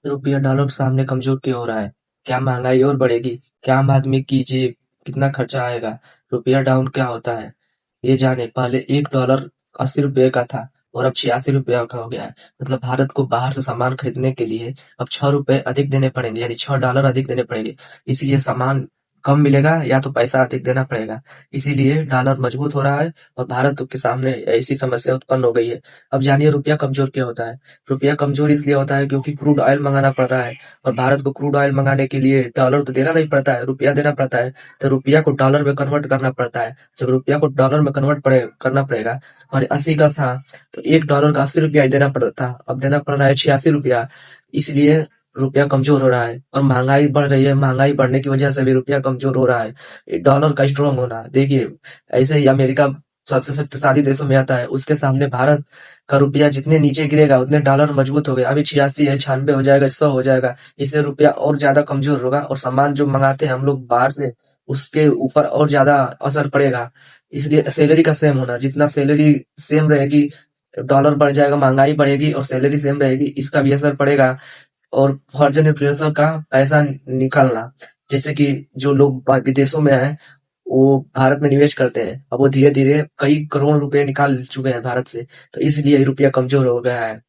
रुपया डॉलर के सामने कमजोर क्यों हो रहा है? क्या महंगाई और बढ़ेगी? क्या आम आदमी की जेब कितना खर्चा आएगा? रुपया डाउन क्या होता है? ये जाने पहले $1 ₹80 का था और अब ₹86 का हो गया है। मतलब भारत को बाहर से सामान खरीदने के लिए अब ₹6 अधिक देने पड़ेंगे, यानी $6 अधिक देने पड़ेंगे। इसलिए सामान कम मिलेगा या तो पैसा अधिक देना पड़ेगा। इसीलिए डॉलर मजबूत हो रहा है और भारत के सामने ऐसी समस्या उत्पन्न हो गई है। अब जानिए रुपया कमजोर क्यों होता है? रुपया कमजोर इसलिए होता है क्योंकि क्रूड ऑयल मंगाना पड़ रहा है और भारत को क्रूड ऑयल मंगाने के लिए डॉलर तो देना नहीं पड़ता है, रुपया देना पड़ता है। तो रुपया को डॉलर में कन्वर्ट करना पड़ता है। जब रुपया को डॉलर में करना पड़ेगा और 80 का था तो $1 का ₹80 ही देना पड़ता था, अब देना पड़ रहा है ₹86। इसलिए रुपया कमजोर हो रहा है और महंगाई बढ़ रही है। महंगाई बढ़ने की वजह से भी रुपया कमजोर हो रहा है। ये डॉलर का स्ट्रांग होना देखिए, ऐसे ही अमेरिका सबसे शक्तिशाली देशों में आता है, उसके सामने भारत का रुपया जितने नीचे गिरेगा उतने डॉलर मजबूत हो गए। अभी 86 है, 96 हो जाएगा, 100 हो जाएगा। इससे रुपया और ज्यादा कमजोर होगा और सामान जो मंगाते हैं हम लोग बाहर से, उसके ऊपर और ज्यादा असर पड़ेगा। इसलिए सैलरी का सेम होना, जितना सैलरी सेम रहेगी, डॉलर बढ़ जाएगा, महंगाई बढ़ेगी और सैलरी सेम रहेगी, इसका भी असर पड़ेगा। और फॉरेन इन्फ्लुएंसर का पैसा निकलना, जैसे कि जो लोग विदेशों में हैं वो भारत में निवेश करते हैं, अब वो धीरे धीरे कई करोड़ रुपए निकाल चुके हैं भारत से, तो इसलिए रुपया कमजोर हो गया है।